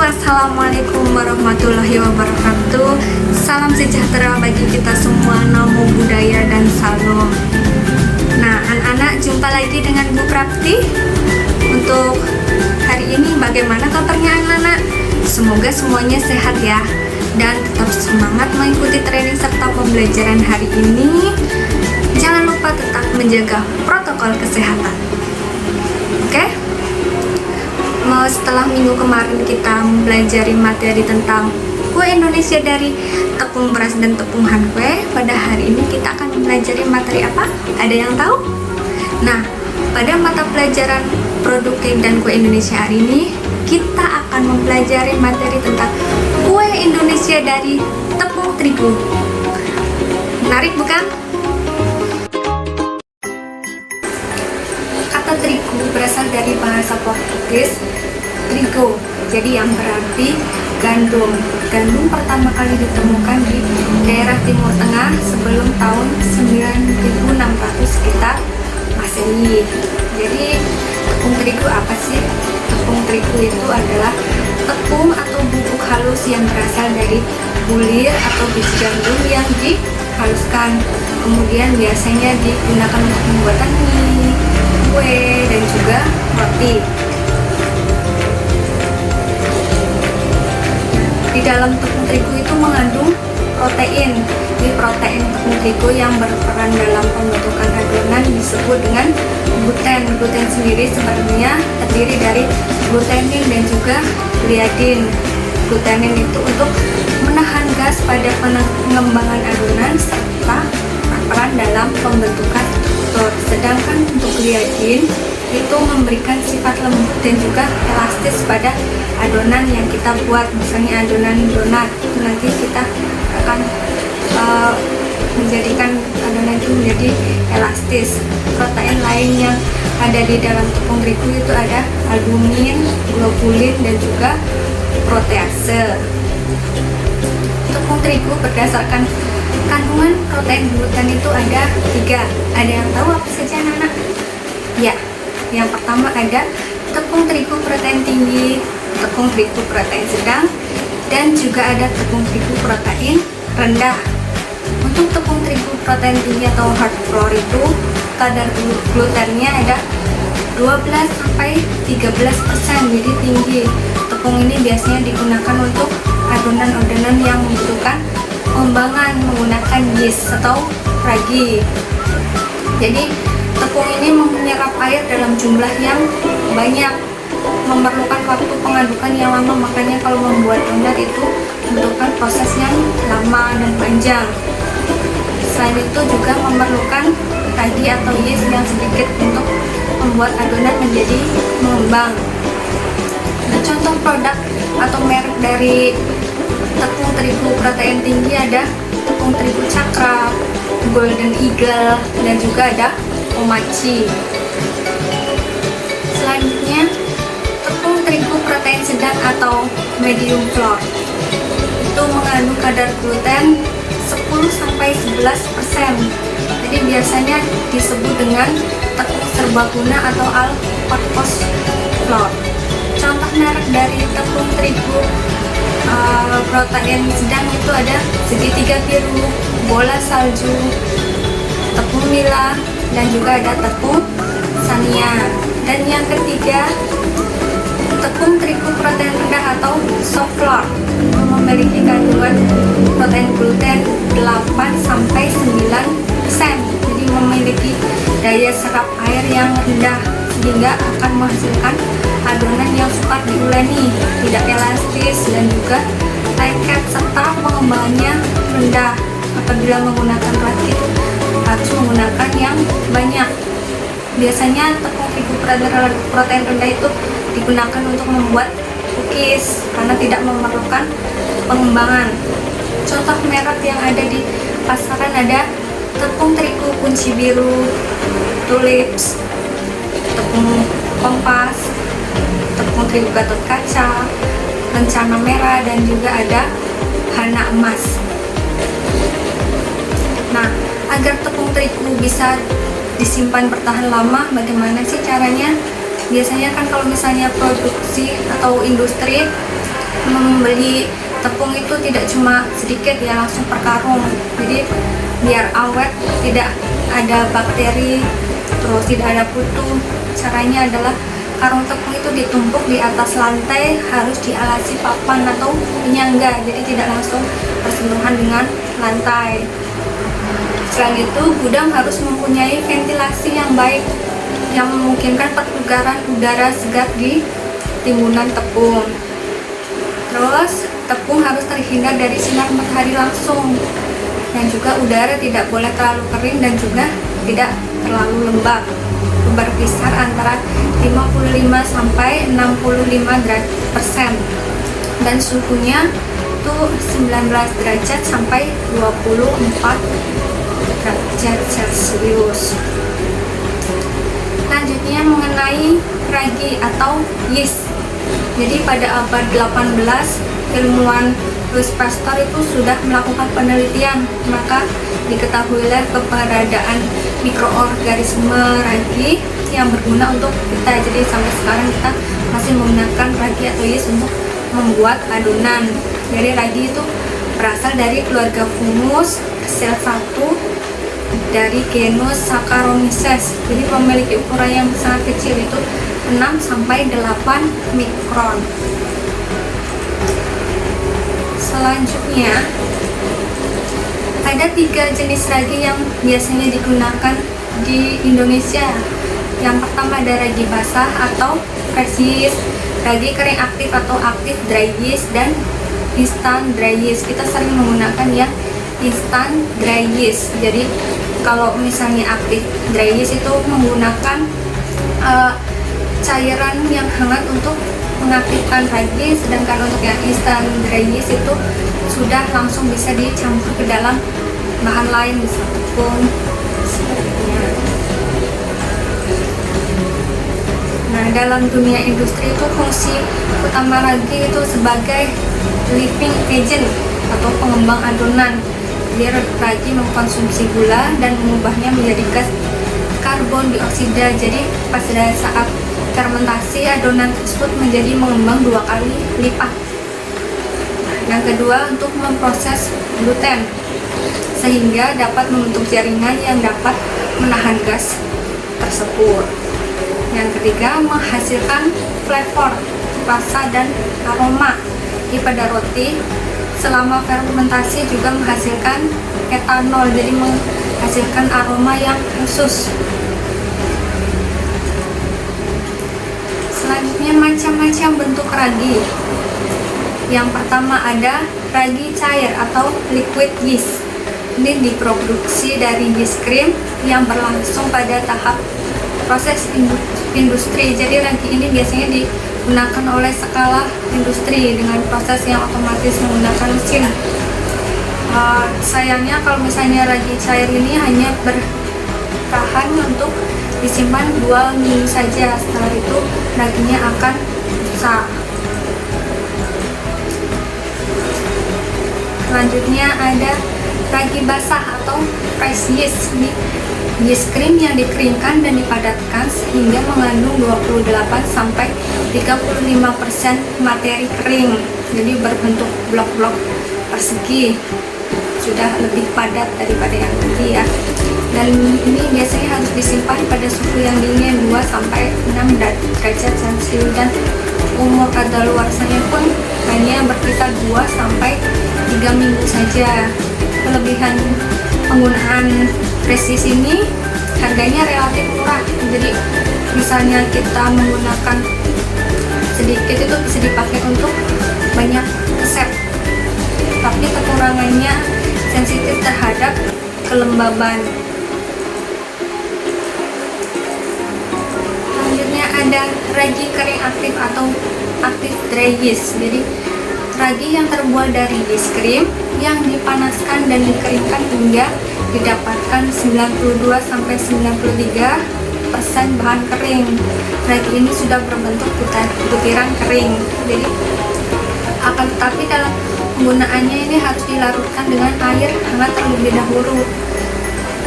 Assalamualaikum warahmatullahi wabarakatuh. Salam sejahtera bagi kita semua. Namo Buddhaya dan Salam. Nah, anak-anak, jumpa lagi dengan Bu Prapti. Untuk hari ini bagaimana kabarnya anak-anak? Semoga semuanya sehat ya, dan tetap semangat mengikuti training serta pembelajaran hari ini. Jangan lupa tetap menjaga protokol kesehatan. Oke? Setelah minggu kemarin kita mempelajari materi tentang kue Indonesia dari tepung beras dan tepung kue, pada hari ini kita akan mempelajari materi apa? Ada yang tahu? Nah, pada mata pelajaran produk cake dan kue Indonesia hari ini, kita akan mempelajari materi tentang kue Indonesia dari tepung terigu. Menarik bukan? Kata terigu berasal dari bahasa Portugis trigo, jadi yang berarti gandum. Gandum pertama kali ditemukan di daerah Timur Tengah sebelum tahun 9600 sekitar Masehi. Jadi tepung terigu apa sih? Tepung terigu itu adalah tepung atau bubuk halus yang berasal dari bulir atau biji gandum yang dihaluskan. Kemudian biasanya digunakan untuk pembuatan mie, kue, dan juga roti. Di dalam tepung terigu itu mengandung protein. Jadi protein tepung terigu yang berperan dalam pembentukan adonan disebut dengan gluten. Gluten sendiri sebenarnya terdiri dari glutenin dan juga gliadin. Glutenin itu untuk menahan gas pada pengembangan adonan serta berperan dalam pembentukan struktur. Sedangkan untuk gliadin itu memberikan sifat lembut dan juga elastis pada adonan yang kita buat. Misalnya adonan donat, itu nanti kita akan menjadikan adonan itu menjadi elastis. Protein lain yang ada di dalam tepung terigu itu ada albumin, globulin, dan juga protease. Tepung terigu berdasarkan kandungan protein gluten itu ada 3. Ada yang tahu apa saja anak-anak? Ya, yang pertama ada tepung terigu protein tinggi, tepung terigu protein sedang, dan juga ada tepung terigu protein rendah. Untuk tepung terigu protein tinggi atau hard flour itu kadar glutennya ada 12-13%, jadi tinggi. Tepung ini biasanya digunakan untuk adonan-adonan yang membutuhkan pengembangan menggunakan yeast atau ragi. Jadi tepung ini menyerap air dalam jumlah yang banyak, memerlukan waktu pengadukan yang lama, makanya kalau membuat donat itu membutuhkan proses yang lama dan panjang. Selain itu juga memerlukan ragi atau yeast yang sedikit untuk membuat adonan menjadi mengembang. Nah, contoh produk atau merek dari tepung terigu protein tinggi ada tepung terigu Cakra, Golden Eagle, dan juga ada Omachi. Selanjutnya tepung terigu protein sedang atau medium flour itu mengandung kadar gluten 10-11%. Jadi biasanya disebut dengan tepung serbaguna atau all-purpose flour. Contoh merek dari tepung terigu protein sedang itu ada segitiga biru, bola salju, tepung Mila, dan juga ada tepung Sania. Dan yang ketiga, tepung terigu protein rendah atau soft flour memiliki kandungan protein gluten 8-9%. Jadi memiliki daya serap air yang rendah sehingga akan menghasilkan adonan yang sukar diuleni, tidak elastis, dan juga lengket serta pengembangannya rendah. Apabila menggunakan rakit harus menggunakan yang banyak. Biasanya tepung terigu protein rendah itu digunakan untuk membuat cookies karena tidak memerlukan pengembangan. Contoh merek yang ada di pasaran ada tepung terigu kunci biru, tulips, tepung kompas, tepung terigu Gatot Kaca, Rencana Merah, dan juga ada Hana Emas. Nah, agar tepung terigu bisa disimpan bertahan lama, bagaimana sih caranya? Biasanya kan kalau misalnya produksi atau industri membeli tepung itu tidak cuma sedikit ya, langsung per karung. Jadi biar awet, tidak ada bakteri, terus tidak ada kutu. Caranya adalah karung tepung itu ditumpuk di atas lantai, harus dialasi papan atau penyangga, jadi tidak langsung bersentuhan dengan lantai. Selain itu, gudang harus mempunyai ventilasi yang baik yang memungkinkan pertukaran udara segar di timbunan tepung. Terus, tepung harus terhindar dari sinar matahari langsung, dan juga udara tidak boleh terlalu kering dan juga tidak terlalu lembab. Berkisar antara 55 sampai 65% dan suhunya itu 19 derajat sampai 24 derajat Celcius. Selanjutnya mengenai ragi atau yeast. Jadi pada abad 18 ilmuwan Louis Pasteur itu sudah melakukan penelitian, maka diketahuilah keberadaan mikroorganisme ragi yang berguna untuk kita. Jadi sampai sekarang kita masih menggunakan ragi atau yeast untuk membuat adonan. Jadi ragi itu berasal dari keluarga fungus sel 1 dari genus Saccharomyces. Jadi memiliki ukuran yang sangat kecil, itu 6 sampai 8 mikron. Selanjutnya ada 3 jenis ragi yang biasanya digunakan di Indonesia. Yang pertama ada ragi basah atau fresh yeast, ragi kering aktif atau active dry yeast, dan instant dry yeast. Kita sering menggunakan yang instant dry yeast. Jadi kalau misalnya active dry yeast itu menggunakan cairan yang hangat untuk mengaktifkan ragi, sedangkan untuk yang instant dry yeast itu sudah langsung bisa dicampur ke dalam bahan lain, bisa tepung sepertinya. Nah, dalam dunia industri itu fungsi utama ragi itu sebagai living agent atau pengembang adonan. Jadi ragi mengkonsumsi gula dan mengubahnya menjadi gas karbon dioksida. Jadi pada saat fermentasi, adonan tersebut menjadi mengembang 2 kali lipat. Yang kedua, untuk memproses gluten sehingga dapat membentuk jaringan yang dapat menahan gas tersebut. Yang ketiga, menghasilkan flavor, rasa dan aroma. Pada roti selama fermentasi juga menghasilkan etanol, jadi menghasilkan aroma yang khusus. Selanjutnya macam-macam bentuk ragi. Yang pertama ada ragi cair atau liquid yeast. Ini diproduksi dari yeast cream yang berlangsung pada tahap proses industri. Jadi ragi ini biasanya digunakan oleh skala industri dengan proses yang otomatis menggunakan mesin. Sayangnya kalau misalnya ragi cair ini hanya bertahan untuk disimpan 2 minggu saja, setelah itu raginya akan rusak. Selanjutnya ada ragi basah atau fresh yeast. Ini yeast cream yang dikeringkan dan dipadatkan sehingga mengandung 28 sampai 35% materi kering. Jadi berbentuk blok-blok persegi, sudah lebih padat daripada yang tadi ya. Dan ini biasanya harus disimpan pada suhu yang dingin 2 sampai 6 derajat Celcius, dan umur kadaluarsanya pun hanya berkisar 2 sampai 3 minggu saja. Kelebihan penggunaan fresh yeast ini harganya relatif murah. Jadi misalnya kita menggunakan sedikit itu bisa dipakai untuk banyak resep. Tapi kekurangannya sensitif terhadap kelembaban. Selanjutnya ada ragi kering aktif atau active dry yeast. Jadi ragi yang terbuat dari yeast cream yang dipanaskan dan dikeringkan hingga didapatkan 92 sampai 93% bahan kering. Ragi ini sudah berbentuk butiran kering. Jadi akan tetapi dalam penggunaannya ini harus dilarutkan dengan air hangat terlebih dahulu.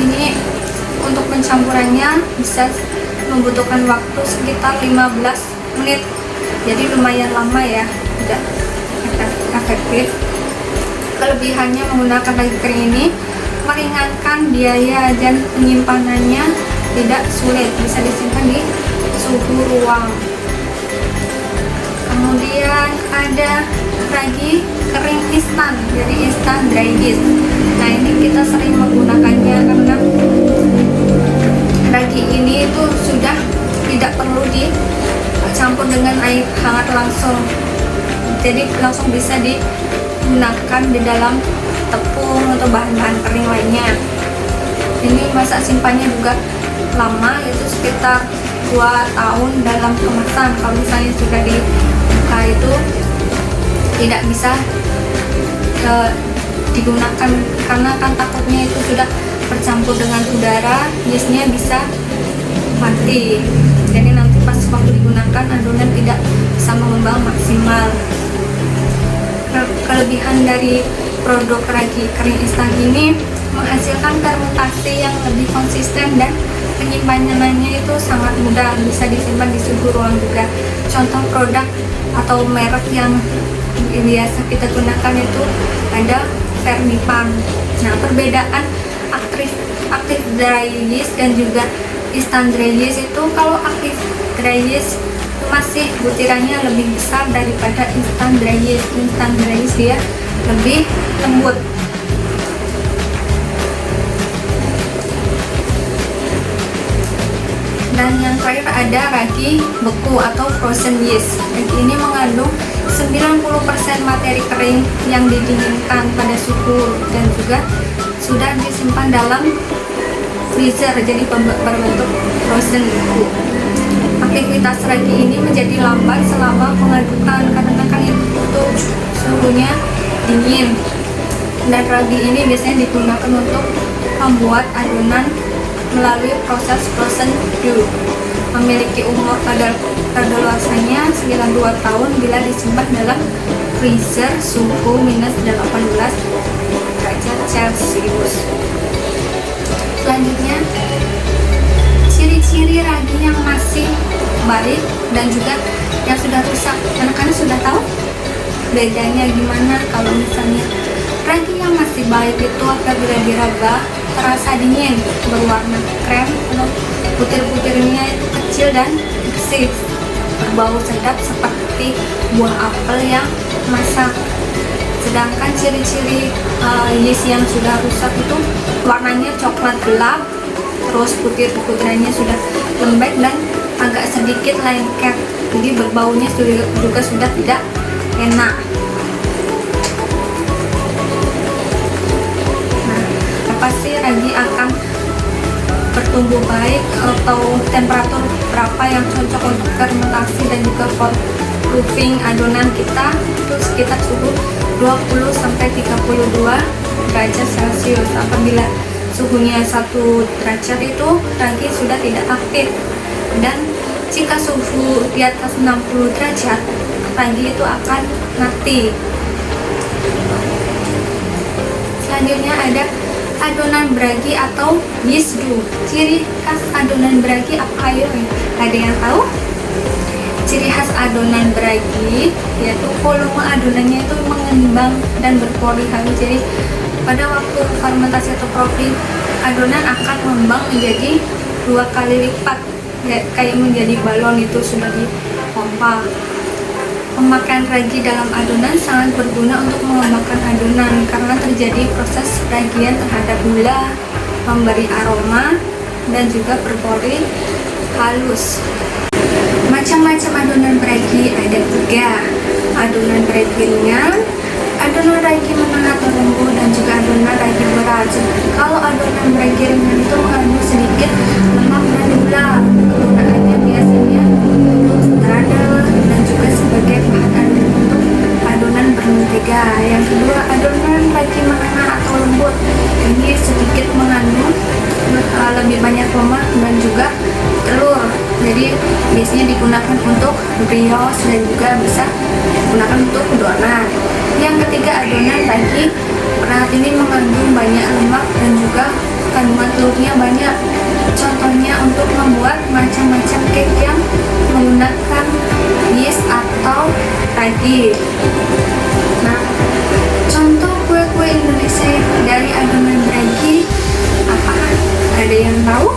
Ini untuk pencampurannya bisa membutuhkan waktu sekitar 15 menit. Jadi lumayan lama ya, tidak efektif. Kelebihannya menggunakan ragi kering ini meringankan biaya dan penyimpanannya tidak sulit, bisa disimpan di suhu ruang. Kemudian ada ragi kering instan, jadi instan dry yeast. Nah, ini kita sering menggunakannya karena ragi ini itu sudah tidak perlu dicampur dengan air hangat langsung, jadi langsung bisa digunakan di dalam tepung atau bahan-bahan kering lainnya. Ini masa simpannya juga lama, yaitu sekitar 2 tahun dalam kemasan. Kalau misalnya sudah dibuka itu tidak bisa digunakan karena kan takutnya itu sudah bercampur dengan udara, yeastnya bisa mati. Jadi nanti pas waktu digunakan adonan tidak bisa mengembang maksimal. Kelebihan dari produk ragi kering instan ini menghasilkan fermentasi yang lebih konsisten dan penyimpanannya itu sangat mudah, bisa disimpan di suhu ruang juga. Contoh produk atau merek yang biasa kita gunakan itu ada Fermipan. Nah, perbedaan aktif dry yeast dan juga instant dry yeast itu, kalau aktif dry yeast masih butirannya lebih besar daripada instant dry yeast. Instant dry yeast dia lebih lembut. Dan yang terakhir ada ragi beku atau frozen yeast. Ragi ini mengandung 90% materi kering yang didinginkan pada suhu dan juga sudah disimpan dalam freezer, jadi berbentuk frozen beku. Aktivitas ragi ini menjadi lambat selama pengadukan karena kan itu suhunya dingin. Dan ragi ini biasanya digunakan untuk membuat adonan melalui proses frozen dough. Memiliki umur kadaluarsanya sekitar 2 tahun bila disimpan dalam freezer suhu minus 18 derajat Celcius. Selanjutnya, ciri-ciri ragi yang masih baik dan juga yang sudah rusak. Anak-anak sudah tahu bedanya gimana? Kalau misalnya ragi yang masih baik itu apabila diraba terasa dingin, berwarna krem, atau butir-butirnya itu kecil dan bersih, berbau sedap seperti buah apel yang masak. Sedangkan ciri-ciri yeast yang sudah rusak itu warnanya coklat gelap, terus butir-butirannya sudah lembek dan agak sedikit lengket, jadi berbaunya juga sudah tidak enak. Pasti ragi akan bertumbuh baik, atau temperatur berapa yang cocok untuk fermentasi dan juga proofing adonan kita itu sekitar suhu 20-32 derajat Celcius. Apabila suhunya 1 derajat itu ragi sudah tidak aktif, dan jika suhu di atas 60 derajat ragi itu akan mati. Selanjutnya ada adonan bragi atau yeast dough. Ciri khas adonan bragi apa, ayo? Ada yang tahu? Ciri khas adonan bragi yaitu volume adonannya itu mengembang dan berpori halus. Jadi pada waktu fermentasi atau proofing, adonan akan mengembang menjadi 2 kali lipat, ya, kayak menjadi balon itu sudah dipompa. Pemakaian ragi dalam adonan sangat berguna untuk mengembangkan adonan karena terjadi proses ragian terhadap gula, memberi aroma, dan juga berpori halus. Macam-macam adonan ragi ada 3. Adonan ragi ringan, adonan ragi menengah atau lembut, dan juga adonan ragi berat. Kalau adonan ragi ringan itu mengandung sedikit lemak dan gula. Kegunaannya biasanya untuk strudel dan juga sebagai bahan untuk adonan bermentega. Yang kedua, adonan ragi menengah atau lembut. Ini sedikit mengandung lebih banyak lemak dan juga telur. Jadi biasanya digunakan untuk brioche dan juga bisa digunakan untuk donat. Yang ketiga, adonan ragi berat. Ini mengandung banyak lemak dan juga kandungan telurnya banyak. Contohnya untuk membuat macam-macam cake yang menggunakan yeast atau ragi. Nah, tahu?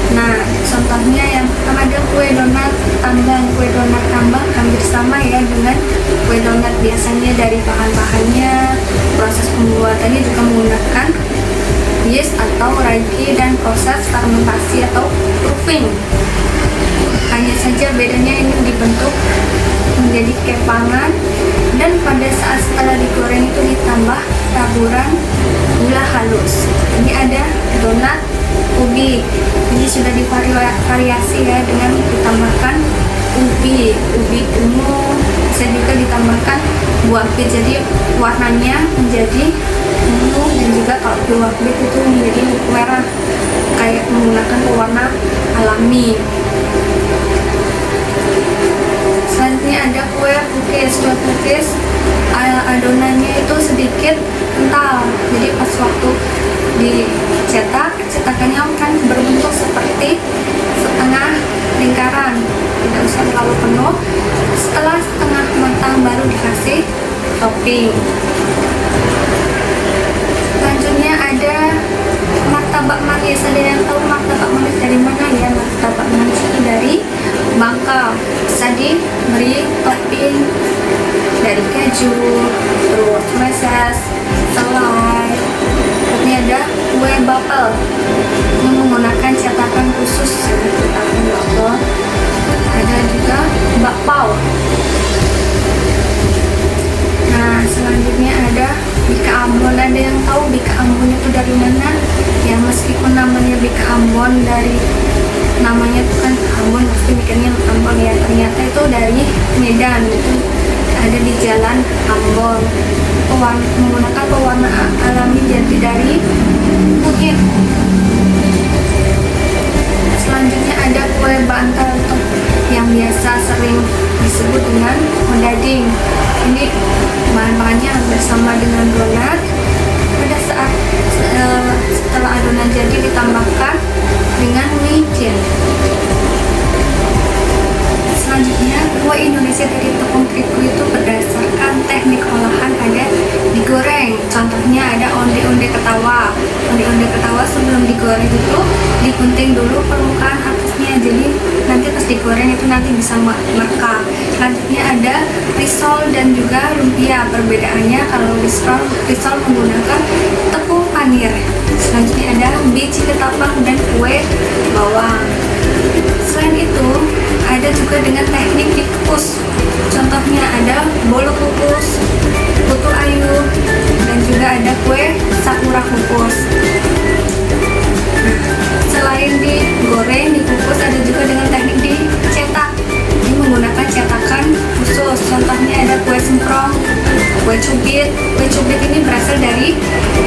Nah, contohnya yang pertama ada kue donat tambang. Kue donat tambang hampir sama ya dengan kue donat biasanya. Dari bahan-bahannya, proses pembuatannya juga menggunakan yeast atau ragi dan proses fermentasi atau proofing. Hanya saja bedanya ini dibentuk menjadi kepangan, dan pada saat setelah digoreng itu ditambah taburan gula halus. Ini ada donat ubi. Ini sudah divariasi ya dengan ditambahkan ubi ungu, bisa juga ditambahkan buah bit, jadi warnanya menjadi ungu, dan juga kalau buah bit itu menjadi merah kayak menggunakan pewarna alami. Selanjutnya ada kue cookies. Adonannya itu sedikit kental, jadi pas waktu dicetak, cetakannya akan berbentuk seperti setengah lingkaran, tidak usah terlalu penuh. Setelah setengah matang baru dikasih topping. Selanjutnya ada martabak manis. Ada yang tahu martabak manis dari mana ya? Martabak manis itu dari Bangka. Bisa diberi topping dari keju, terus meses, selai. Ini ada kue bapel yang menggunakan cetakan khusus, cetakan bapel. Ada juga bakpao. Nah, selanjutnya ada Bika Ambon. Ada yang tahu Bika Ambon itu dari mana? Ya, meskipun namanya Bika Ambon, dari namanya itu kan Ambon, pasti mikirnya Ambon ya. Ternyata itu dari Medan, itu ada di Jalan Ambon. Menggunakan pewarna alami jadi dari kunyit. Selanjutnya ada kue bantal yang biasa sering disebut dengan odading. Ini bahan-bahannya hampir sama dengan donat. Pada saat setelah adonan jadi ditambahkan dengan micin. Selanjutnya, kue Indonesia dari tepung terigu itu berdasarkan teknik olahan ada digoreng. Contohnya ada onde-onde ketawa. Onde-onde ketawa sebelum digoreng itu digunting dulu permukaan atasnya, jadi nanti pas digoreng itu nanti bisa merekah. Selanjutnya ada risol dan juga lumpia. Perbedaannya kalau risol menggunakan tepung panir. Selanjutnya ada biji ketapang dan kue bawang. Selain itu, ada juga dengan teknik dikukus. Contohnya ada bolu kukus, putu ayu, dan juga ada kue sakura kukus. Selain digoreng, dikukus, ada juga dengan teknik dicetak. Ini menggunakan cetakan khusus. Contohnya ada kue semprong, kue cubit. Kue cubit ini berasal dari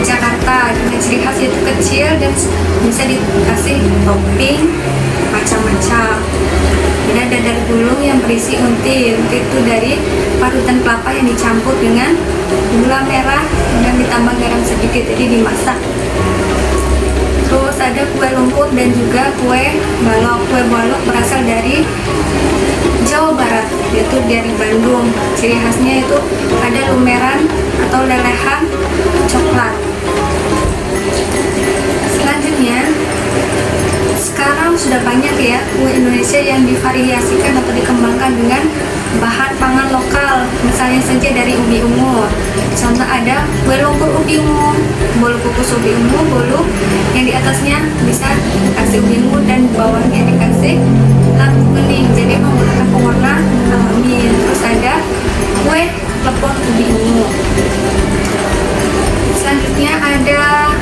Jakarta, dengan ciri khas yaitu kecil dan bisa dikasih topping macam-macam. Ini ada dadar gulung yang berisi unti. Unti itu dari parutan kelapa yang dicampur dengan gula merah dan ditambah garam sedikit, jadi dimasak. Terus ada kue lumpur dan juga kue balok. Kue balok berasal dari Jawa Barat, yaitu dari Bandung. Ciri khasnya itu ada lumeran atau lelehan coklat. Selanjutnya, sekarang sudah banyak ya kue Indonesia yang divariasikan atau dikembangkan dengan bahan pangan lokal. Misalnya saja dari ubi ungu. Contoh ada kue lumpur ubi ungu, bolu kukus ubi ungu, bolu yang di atasnya bisa dikasih ubi ungu dan bawahnya dikasih labu kuning, jadi menggunakan pewarna alami. Terus ada kue lepon ubi ungu. Selanjutnya ada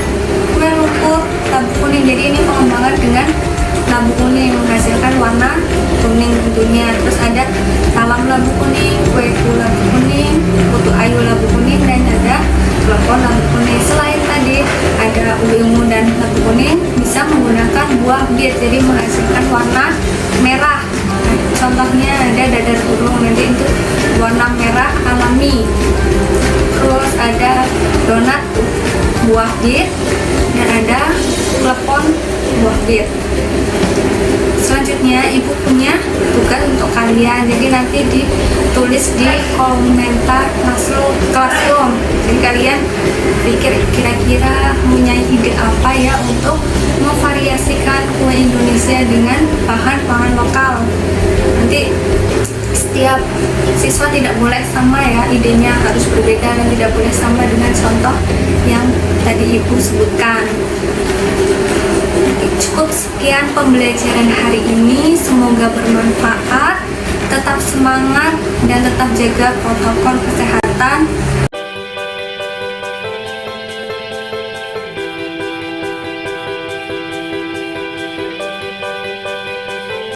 kue lumpur labu kuning. Jadi ini pengembangan dengan labu kuning menghasilkan warna kuning tentunya. Terus ada talam labu kuning, kue labu kuning, putu ayu labu kuning, dan ada telepon labu kuning. Selain tadi ada ubi ungu dan labu kuning, bisa menggunakan buah bit, jadi menghasilkan warna merah. Contohnya ada dadar gulung, nanti itu warna merah alami. Terus ada donat buah bit dan ada klepon buah bit. Selanjutnya ibu punya tugas untuk kalian, jadi nanti ditulis di komentar classroom. Jadi kalian pikir kira-kira punya ide apa ya untuk memvariasikan kue Indonesia dengan bahan-bahan lokal. Nanti setiap siswa tidak boleh sama ya, idenya harus berbeda dan tidak boleh sama dengan contoh yang tadi ibu sebutkan. Cukup sekian pembelajaran hari ini, semoga bermanfaat. Tetap semangat dan tetap jaga protokol kesehatan.